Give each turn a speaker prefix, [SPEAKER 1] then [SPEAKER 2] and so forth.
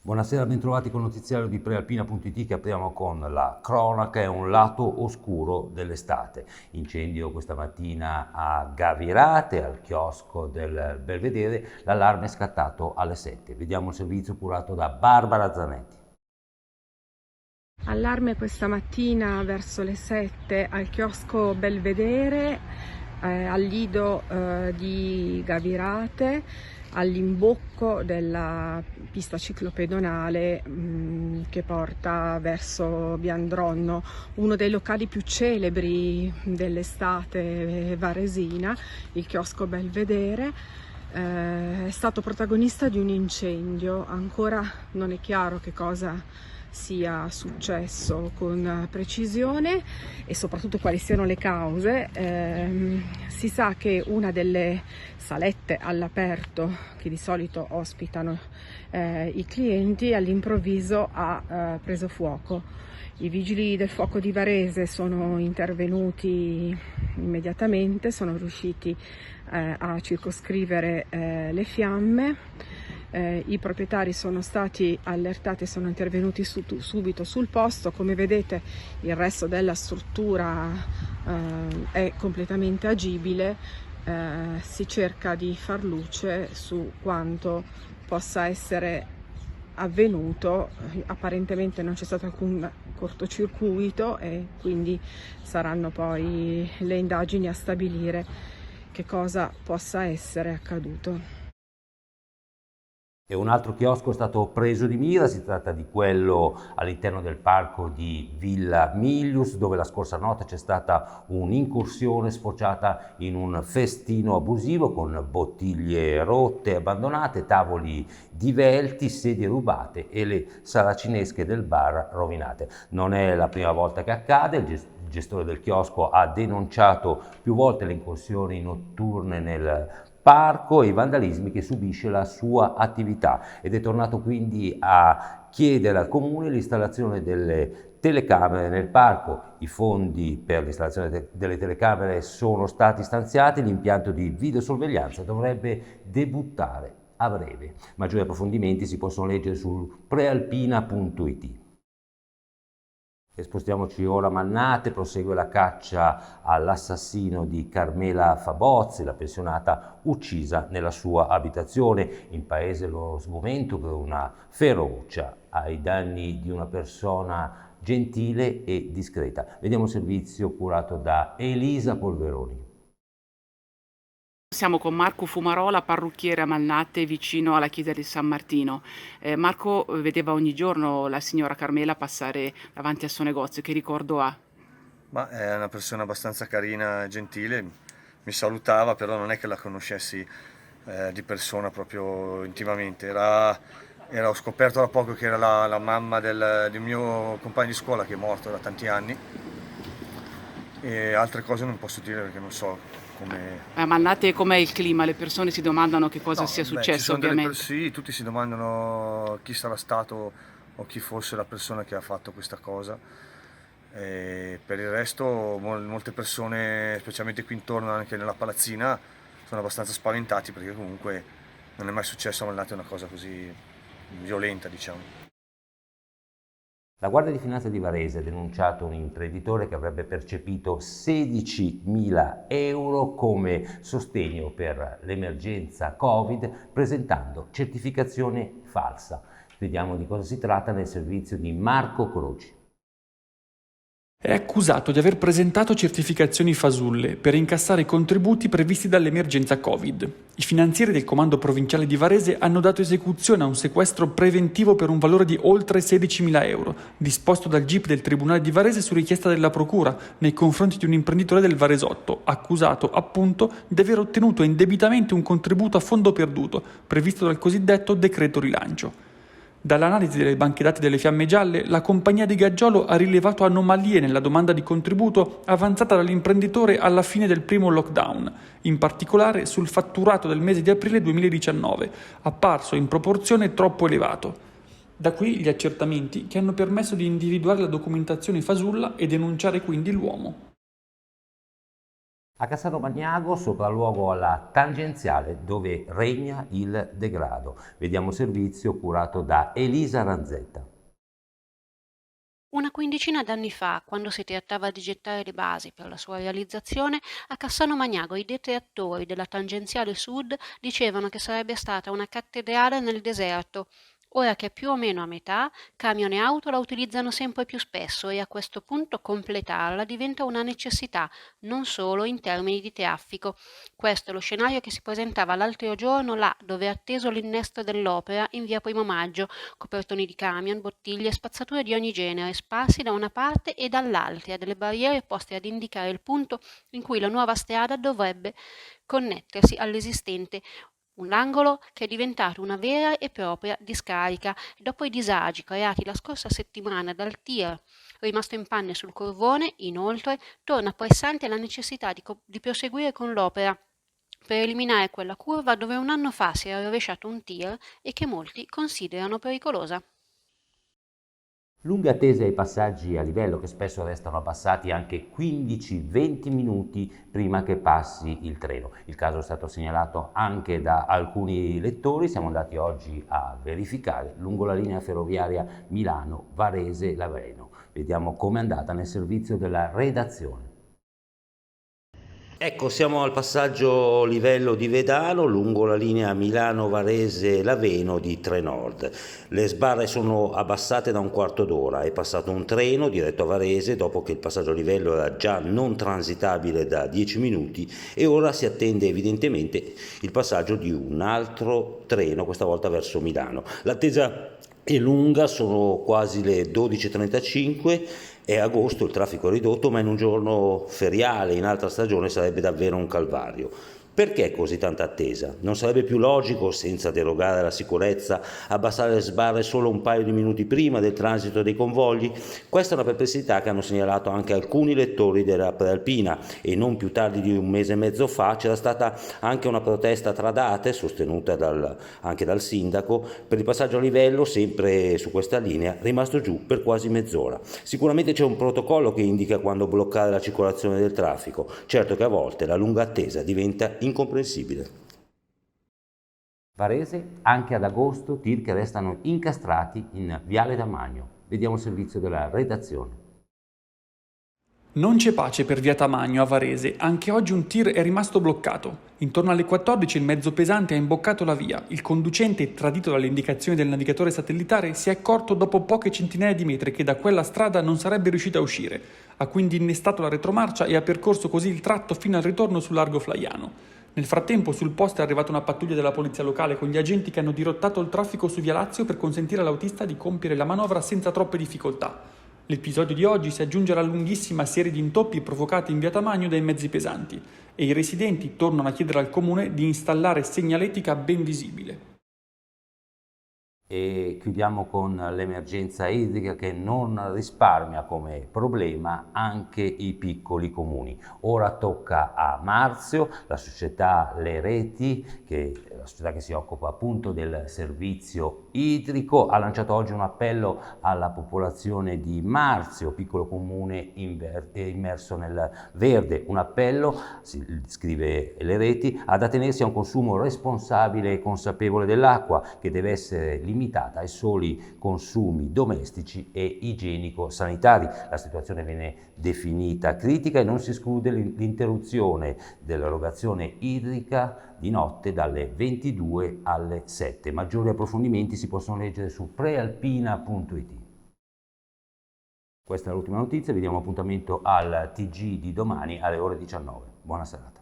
[SPEAKER 1] Buonasera, bentrovati col notiziario di Prealpina.it che apriamo con la cronaca e un lato oscuro dell'estate. Incendio questa mattina a Gavirate, al chiosco del Belvedere, l'allarme è scattato alle 7. Vediamo il servizio curato da Barbara Zanetti.
[SPEAKER 2] Allarme questa mattina verso le 7 al chiosco Belvedere, al lido di Gavirate, all'imbocco della pista ciclopedonale che porta verso Biandronno, uno dei locali più celebri dell'estate varesina, il chiosco Belvedere. È stato protagonista di un incendio, ancora non è chiaro che cosa sia successo con precisione e soprattutto quali siano le cause. Si sa che una delle salette all'aperto che di solito ospitano i clienti all'improvviso ha preso fuoco. I vigili del fuoco di Varese sono intervenuti immediatamente, sono riusciti a circoscrivere le fiamme. I proprietari sono stati allertati e sono intervenuti subito sul posto. Come vedete, il resto della struttura è completamente agibile. Si cerca di far luce su quanto possa essere avvenuto. Apparentemente non c'è stato alcun cortocircuito e quindi saranno poi le indagini a stabilire che cosa possa essere accaduto.
[SPEAKER 1] E un altro chiosco è stato preso di mira, si tratta di quello all'interno del parco di Villa Milius, dove la scorsa notte c'è stata un'incursione sfociata in un festino abusivo con bottiglie rotte e abbandonate, tavoli divelti, sedie rubate e le saracinesche del bar rovinate. Non è la prima volta che accade, il gestore del chiosco ha denunciato più volte le incursioni notturne nel parco e i vandalismi che subisce la sua attività ed è tornato quindi a chiedere al comune l'installazione delle telecamere nel parco. I fondi per l'installazione delle telecamere sono stati stanziati, l'impianto di videosorveglianza dovrebbe debuttare a breve. Maggiori approfondimenti si possono leggere su prealpina.it. E spostiamoci ora a Mannate, prosegue la caccia all'assassino di Carmela Fabozzi, la pensionata uccisa nella sua abitazione. In paese lo sgomento per una ferocia ai danni di una persona gentile e discreta. Vediamo il servizio curato da Elisa Polveroni.
[SPEAKER 3] Siamo con Marco Fumarola, parrucchiere a Mannate, vicino alla chiesa di San Martino. Marco vedeva ogni giorno la signora Carmela passare davanti al suo negozio. Che ricordo ha?
[SPEAKER 4] Ma è una persona abbastanza carina e gentile, mi salutava, però non è che la conoscessi di persona proprio intimamente. Ho scoperto da poco che era la mamma di un mio compagno di scuola che è morto da tanti anni e altre cose non posso dire perché non so come.
[SPEAKER 3] A Mannate com'è il clima? Le persone si domandano che cosa
[SPEAKER 4] No,
[SPEAKER 3] sia
[SPEAKER 4] beh, ci
[SPEAKER 3] successo,
[SPEAKER 4] sono
[SPEAKER 3] ovviamente.
[SPEAKER 4] sì, tutti si domandano chi sarà stato o chi fosse la persona che ha fatto questa cosa. E per il resto molte persone, specialmente qui intorno anche nella palazzina, sono abbastanza spaventati perché comunque non è mai successo a Mannate una cosa così violenta, diciamo.
[SPEAKER 1] La Guardia di Finanza di Varese ha denunciato un imprenditore che avrebbe percepito 16.000 euro come sostegno per l'emergenza Covid presentando certificazione falsa. Vediamo di cosa si tratta nel servizio di Marco Croci.
[SPEAKER 5] È accusato di aver presentato certificazioni fasulle per incassare i contributi previsti dall'emergenza Covid. I finanzieri del Comando Provinciale di Varese hanno dato esecuzione a un sequestro preventivo per un valore di oltre 16.000 euro, disposto dal GIP del Tribunale di Varese su richiesta della Procura, nei confronti di un imprenditore del Varesotto, accusato appunto di aver ottenuto indebitamente un contributo a fondo perduto, previsto dal cosiddetto decreto rilancio. Dall'analisi delle banche dati delle Fiamme Gialle, la compagnia di Gaggiolo ha rilevato anomalie nella domanda di contributo avanzata dall'imprenditore alla fine del primo lockdown, in particolare sul fatturato del mese di aprile 2019, apparso in proporzione troppo elevato. Da qui gli accertamenti che hanno permesso di individuare la documentazione fasulla e denunciare quindi l'uomo.
[SPEAKER 1] A Cassano Magnago, sopralluogo alla tangenziale dove regna il degrado. Vediamo il servizio curato da Elisa Ranzetta.
[SPEAKER 6] Una quindicina d'anni fa, quando si trattava di gettare le basi per la sua realizzazione, a Cassano Magnago i detrattori della tangenziale sud dicevano che sarebbe stata una cattedrale nel deserto. Ora che è più o meno a metà, camion e auto la utilizzano sempre più spesso e a questo punto completarla diventa una necessità, non solo in termini di traffico. Questo è lo scenario che si presentava l'altro giorno là, dove è atteso l'innesto dell'opera in via Primo Maggio, copertoni di camion, bottiglie, spazzature di ogni genere, sparsi da una parte e dall'altra, delle barriere poste ad indicare il punto in cui la nuova strada dovrebbe connettersi all'esistente. Un angolo che è diventato una vera e propria discarica. Dopo i disagi creati la scorsa settimana dal tir rimasto in panne sul Corvone, inoltre, torna pressante la necessità di proseguire con l'opera per eliminare quella curva dove un anno fa si era rovesciato un tir e che molti considerano pericolosa.
[SPEAKER 1] Lunghe attese ai passaggi a livello che spesso restano abbassati anche 15-20 minuti prima che passi il treno. Il caso è stato segnalato anche da alcuni lettori, siamo andati oggi a verificare lungo la linea ferroviaria Milano-Varese-Laveno. Vediamo com'è andata nel servizio della redazione. Ecco, siamo al passaggio livello di Vedano lungo la linea Milano-Varese-Laveno di Trenord. Le sbarre sono abbassate da un quarto d'ora, è passato un treno diretto a Varese dopo che il passaggio a livello era già non transitabile da 10 minuti e ora si attende evidentemente il passaggio di un altro treno, questa volta verso Milano. L'attesa è lunga, sono quasi le 12:35. È agosto, il traffico è ridotto, ma in un giorno feriale, in altra stagione, sarebbe davvero un calvario. Perché così tanta attesa? Non sarebbe più logico, senza derogare alla sicurezza, abbassare le sbarre solo un paio di minuti prima del transito dei convogli? Questa è una perplessità che hanno segnalato anche alcuni lettori della Prealpina e non più tardi di un mese e mezzo fa c'era stata anche una protesta tra date, sostenuta anche dal sindaco, per il passaggio a livello, sempre su questa linea, rimasto giù per quasi mezz'ora. Sicuramente c'è un protocollo che indica quando bloccare la circolazione del traffico, certo che a volte la lunga attesa diventa incomprensibile. Varese, anche ad agosto, tir che restano incastrati in Viale Tamagno. Vediamo il servizio della redazione.
[SPEAKER 5] Non c'è pace per via Tamagno a Varese, anche oggi un tir è rimasto bloccato. Intorno alle 14 il mezzo pesante ha imboccato la via. Il conducente, tradito dalle indicazioni del navigatore satellitare, si è accorto dopo poche centinaia di metri che da quella strada non sarebbe riuscito a uscire. Ha quindi innestato la retromarcia e ha percorso così il tratto fino al ritorno sul largo Flaiano. Nel frattempo sul posto è arrivata una pattuglia della polizia locale con gli agenti che hanno dirottato il traffico su via Lazio per consentire all'autista di compiere la manovra senza troppe difficoltà. L'episodio di oggi si aggiunge alla lunghissima serie di intoppi provocati in via Tamagno dai mezzi pesanti e i residenti tornano a chiedere al comune di installare segnaletica ben visibile.
[SPEAKER 1] E chiudiamo con l'emergenza idrica che non risparmia come problema anche i piccoli comuni. Ora tocca a Marzio, la società Le Reti, la società che si occupa appunto del servizio idrico, ha lanciato oggi un appello alla popolazione di Marzio, piccolo comune immerso nel verde. Un appello, scrive Le Reti, ad attenersi a un consumo responsabile e consapevole dell'acqua, che deve essere limitata ai soli consumi domestici e igienico-sanitari. La situazione viene definita critica e non si esclude l'interruzione dell'erogazione idrica di notte dalle 22 alle 7. Maggiori approfondimenti si possono leggere su prealpina.it. Questa è l'ultima notizia, vi diamo appuntamento al TG di domani alle ore 19. Buona serata.